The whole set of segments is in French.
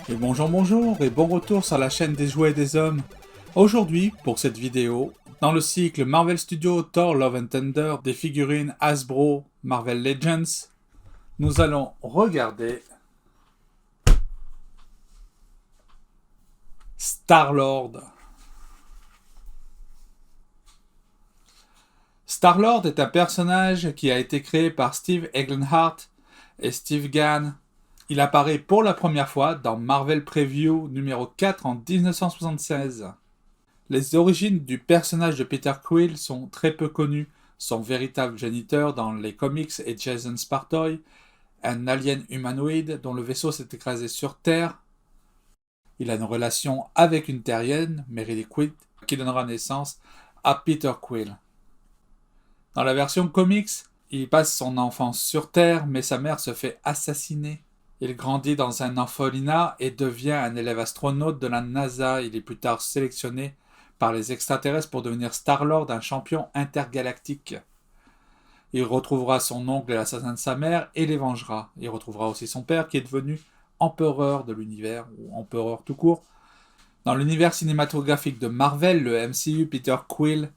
Et bonjour et bon retour sur la chaîne des jouets et des hommes. Aujourd'hui, pour cette vidéo, dans le cycle Marvel Studios Thor Love and Thunder des figurines Hasbro Marvel Legends, nous allons regarder Star-Lord. Star-Lord est un personnage qui a été créé par Steve Englehart et Steve Gann. Il apparaît pour la première fois dans Marvel Preview numéro 4 en 1976. Les origines du personnage de Peter Quill sont très peu connues. Son véritable géniteur dans les comics est Jason Spartoy, un alien humanoïde dont le vaisseau s'est écrasé sur Terre. Il a une relation avec une terrienne, Meredith Quill, qui donnera naissance à Peter Quill. Dans la version comics, il passe son enfance sur Terre, mais sa mère se fait assassiner. Il grandit dans un orphelinat et devient un élève astronaute de la NASA. Il est plus tard sélectionné par les extraterrestres pour devenir Star-Lord, un champion intergalactique. Il retrouvera son oncle et l'assassin de sa mère et les vengera. Il retrouvera aussi son père qui est devenu empereur de l'univers, ou empereur tout court. Dans l'univers cinématographique de Marvel, le MCU, Peter Quill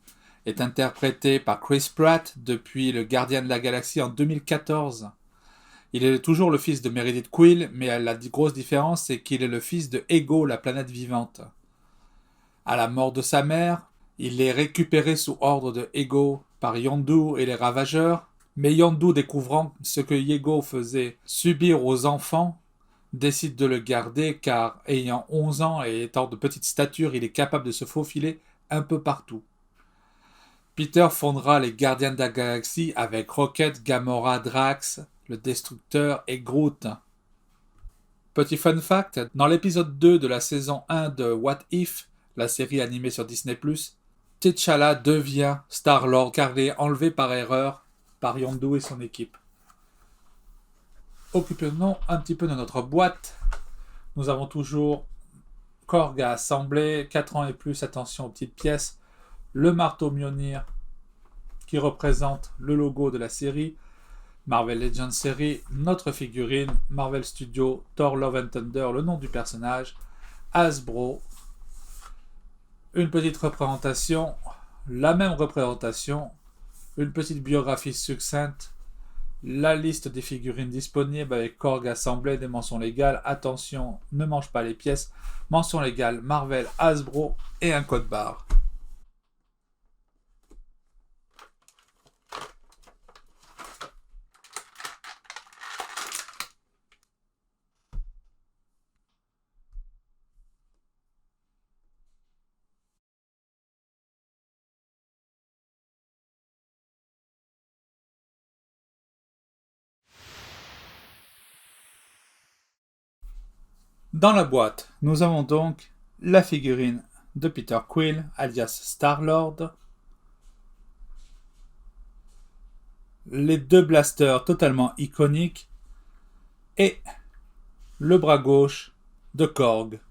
est interprété par Chris Pratt depuis Le Gardien de la Galaxie en 2014. Il est toujours le fils de Meredith Quill, mais la grosse différence, c'est qu'il est le fils de Ego, la planète vivante. À la mort de sa mère, il est récupéré sous ordre de Ego par Yondu et les Ravageurs, mais Yondu, découvrant ce que Ego faisait subir aux enfants, décide de le garder car, ayant 11 ans et étant de petite stature, il est capable de se faufiler un peu partout. Peter fondera les Gardiens de la Galaxie avec Rocket, Gamora, Drax, le Destructeur et Groot. Petit fun fact, dans l'épisode 2 de la saison 1 de What If, la série animée sur Disney+, T'Challa devient Star-Lord car il est enlevé par erreur par Yondu et son équipe. Occupons-nous un petit peu de notre boîte. Nous avons toujours Korg à assembler, 4 ans et plus, attention aux petites pièces, le marteau Mjolnir qui représente le logo de la série, Marvel Legends série, notre figurine, Marvel Studios, Thor Love and Thunder, le nom du personnage, Hasbro, une petite représentation, la même représentation, une petite biographie succincte, la liste des figurines disponibles avec Korg assemblé, des mentions légales, attention, ne mange pas les pièces, mention légale, Marvel, Hasbro et un code barre. Dans la boîte, nous avons donc la figurine de Peter Quill, alias Star-Lord, les deux blasters totalement iconiques et le bras gauche de Korg.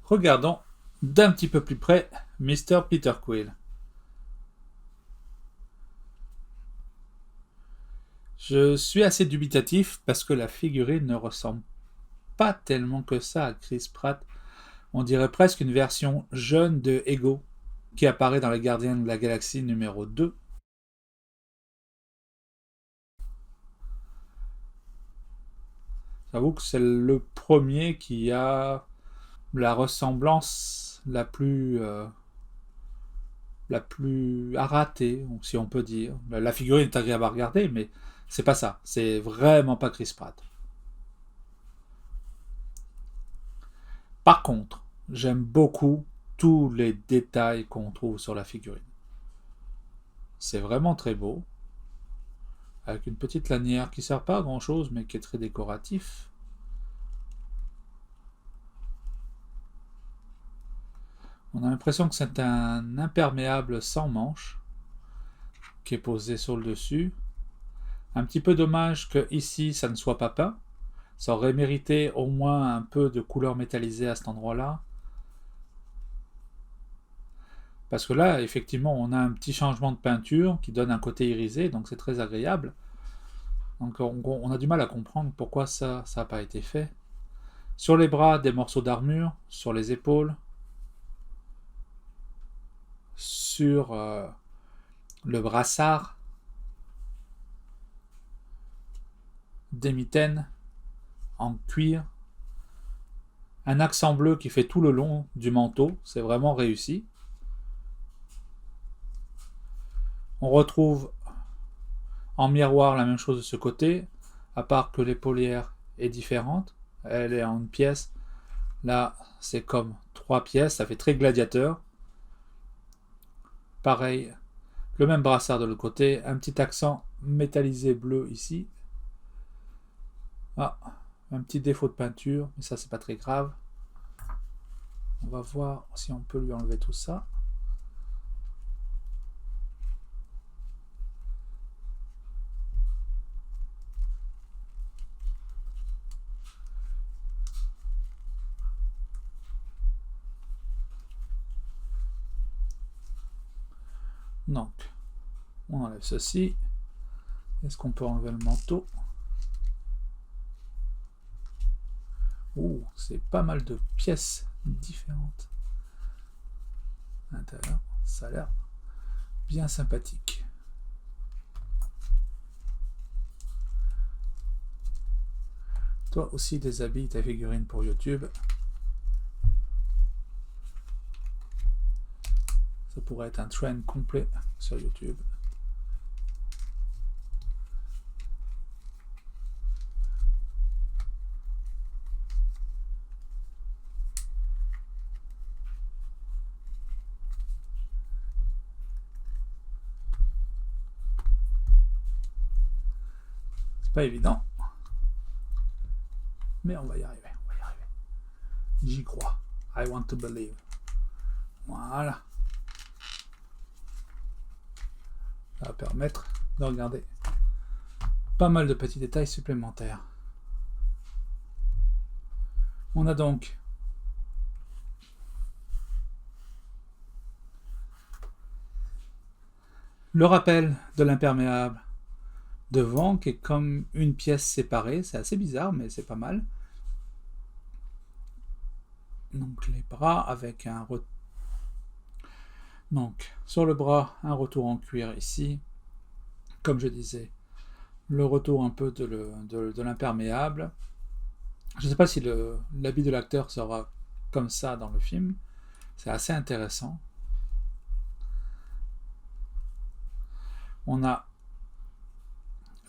Regardons d'un petit peu plus près Mr. Peter Quill. Je suis assez dubitatif parce que la figurine ne ressemble pas tellement que ça à Chris Pratt. On dirait presque une version jeune de Ego qui apparaît dans Les Gardiens de la Galaxie numéro 2. J'avoue que c'est le premier qui a la ressemblance la plus à rater, si on peut dire. La figurine est agréable à regarder, mais c'est pas ça. C'est vraiment pas Chris Pratt. Par contre, j'aime beaucoup tous les détails qu'on trouve sur la figurine. C'est vraiment très beau, avec une petite lanière qui sert pas à grand chose, mais qui est très décoratif. On a l'impression que c'est un imperméable sans manche qui est posé sur le dessus. Un petit peu dommage que ici ça ne soit pas peint. Ça aurait mérité au moins un peu de couleur métallisée à cet endroit-là. Parce que là, effectivement, on a un petit changement de peinture qui donne un côté irisé, donc c'est très agréable. Donc on a du mal à comprendre pourquoi ça n'a pas été fait. Sur les bras, des morceaux d'armure, sur les épaules, sur le brassard, des mitaines en cuir, un accent bleu qui fait tout le long du manteau, c'est vraiment réussi. On retrouve en miroir la même chose de ce côté, à part que l'épaulière est différente, elle est en une pièce, là c'est comme 3 pièces, ça fait très gladiateur. Pareil, le même brassard de l'autre côté, un petit accent métallisé bleu ici. Ah, un petit défaut de peinture, mais ça c'est pas très grave. On va voir si on peut lui enlever tout ça. Donc, on enlève ceci. Est-ce qu'on peut enlever le manteau? Ouh, c'est pas mal de pièces différentes à l'intérieur. Ça a l'air bien sympathique. Toi aussi déshabille ta figurine pour YouTube. Ça pourrait être un trend complet sur YouTube. C'est pas évident. Mais on va y arriver. J'y crois. I want to believe. Voilà. Ça va permettre de regarder pas mal de petits détails supplémentaires. On a donc le rappel de l'imperméable devant qui est comme une pièce séparée. C'est assez bizarre, mais c'est pas mal. Donc les bras avec un donc sur le bras un retour en cuir ici, comme je disais, le retour un peu de l'imperméable. Je ne sais pas si l'habit de l'acteur sera comme ça dans le film, c'est assez intéressant. On a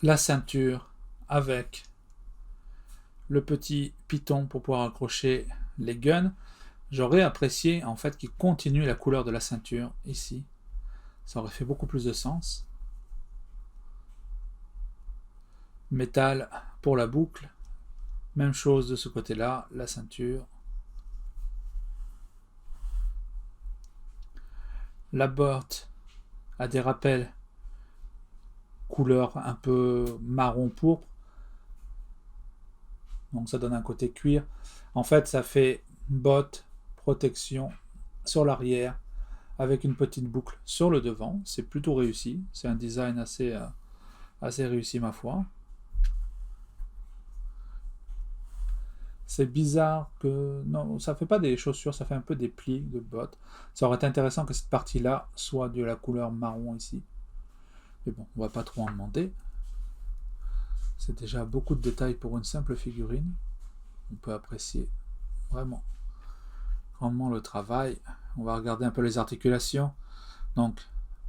la ceinture avec le petit piton pour pouvoir accrocher les guns. J'aurais apprécié en fait qu'il continue la couleur de la ceinture ici. Ça aurait fait beaucoup plus de sens. Métal pour la boucle. Même chose de ce côté-là, la ceinture. La botte a des rappels couleur un peu marron pourpre. Donc ça donne un côté cuir. En fait, ça fait botte, protection sur l'arrière avec une petite boucle sur le devant. C'est plutôt réussi. C'est un design assez réussi, ma foi. C'est bizarre que... Non, ça fait pas des chaussures, ça fait un peu des plis de bottes. Ça aurait été intéressant que cette partie-là soit de la couleur marron ici. Mais bon, on va pas trop en demander. C'est déjà beaucoup de détails pour une simple figurine. On peut apprécier vraiment grandement le travail. On va regarder un peu les articulations. Donc,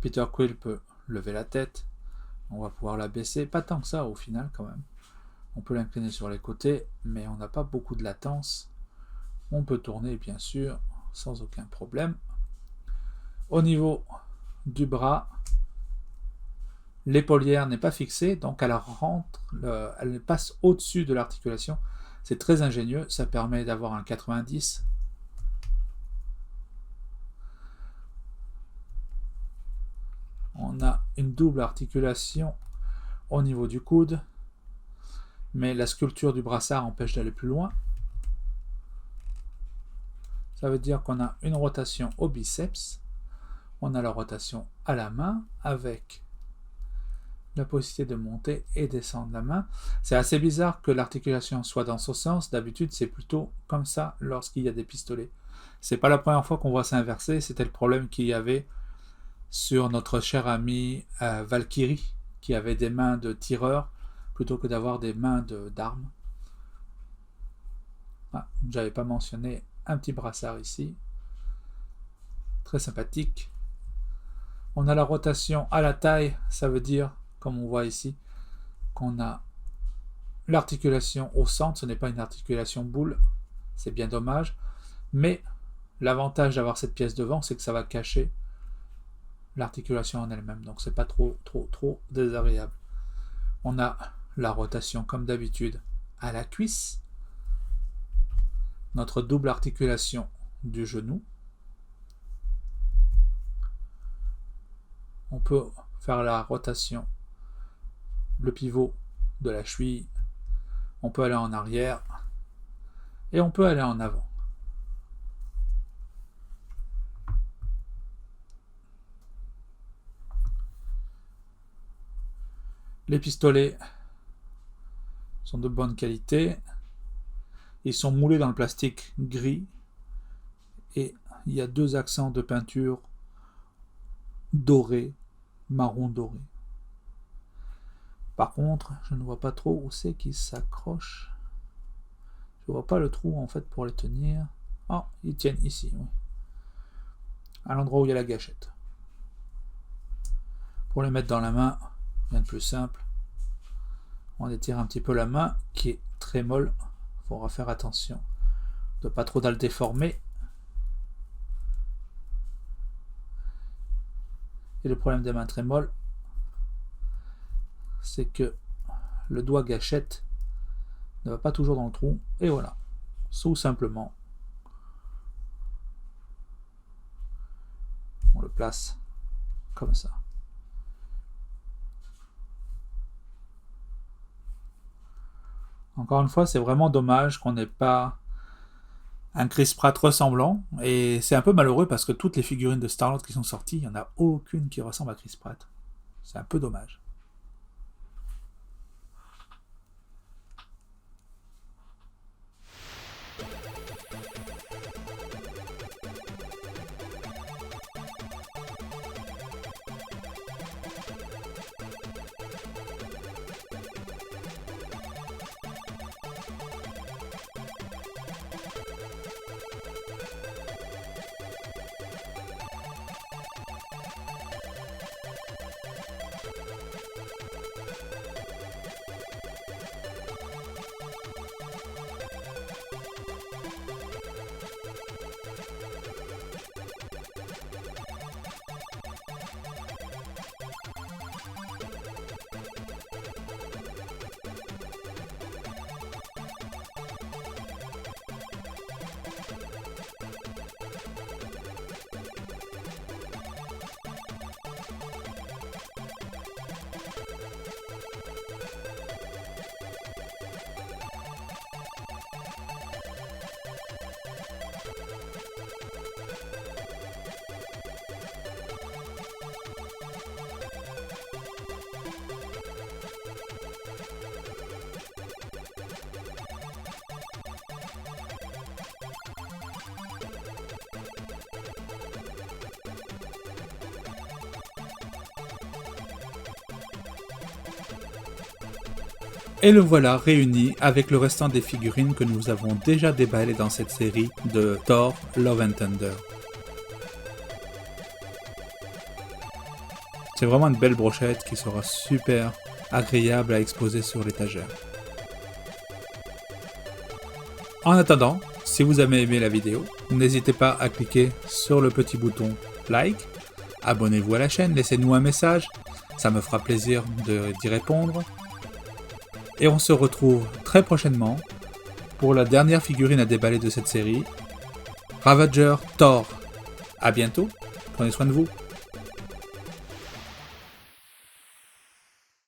Peter Quill peut lever la tête. On va pouvoir la baisser. Pas tant que ça au final quand même. On peut l'incliner sur les côtés, mais on n'a pas beaucoup de latence. On peut tourner bien sûr sans aucun problème. Au niveau du bras, l'épaulière n'est pas fixée, donc elle rentre, elle passe au-dessus de l'articulation. C'est très ingénieux, ça permet d'avoir un 90. On a une double articulation au niveau du coude, mais la sculpture du brassard empêche d'aller plus loin. Ça veut dire qu'on a une rotation au biceps, On a la rotation à la main avec la possibilité de monter et descendre la main. C'est assez bizarre que l'articulation soit dans ce sens. D'habitude, c'est plutôt comme ça lorsqu'il y a des pistolets. C'est pas la première fois qu'on voit ça inversé. C'était le problème qu'il y avait sur notre cher ami Valkyrie, qui avait des mains de tireur plutôt que d'avoir des mains d'armes. Ah, j'avais pas mentionné un petit brassard ici. Très sympathique. On a la rotation à la taille, ça veut dire, comme on voit ici, qu'on a l'articulation au centre. Ce n'est pas une articulation boule, c'est bien dommage. Mais l'avantage d'avoir cette pièce devant, c'est que ça va cacher l'articulation en elle-même. Donc c'est pas trop désagréable. On a la rotation comme d'habitude à la cuisse. Notre double articulation du genou. On peut faire la rotation, le pivot de la cheville. On peut aller en arrière et on peut aller en avant. Les pistolets sont de bonne qualité. Ils sont moulés dans le plastique gris et il y a 2 accents de peinture doré, marron doré. Par contre, je ne vois pas trop où c'est qu'ils s'accrochent. Je ne vois pas le trou en fait pour les tenir. Oh, ils tiennent ici, oui. À l'endroit où il y a la gâchette. Pour les mettre dans la main, rien de plus simple. On étire un petit peu la main qui est très molle. Il faudra faire attention de pas trop la déformer. Et le problème des mains très molles, c'est que le doigt gâchette ne va pas toujours dans le trou. Et voilà, tout simplement, on le place comme ça. Encore une fois, c'est vraiment dommage qu'on n'ait pas un Chris Pratt ressemblant, et c'est un peu malheureux parce que toutes les figurines de Star-Lord qui sont sorties, il n'y en a aucune qui ressemble à Chris Pratt. C'est un peu dommage. Et le voilà réuni avec le restant des figurines que nous avons déjà déballées dans cette série de Thor Love and Thunder. C'est vraiment une belle brochette qui sera super agréable à exposer sur l'étagère. En attendant, si vous avez aimé la vidéo, n'hésitez pas à cliquer sur le petit bouton like, abonnez-vous à la chaîne, laissez-nous un message, ça me fera plaisir d'y répondre. Et on se retrouve très prochainement pour la dernière figurine à déballer de cette série, Ravager Thor. A bientôt, prenez soin de vous.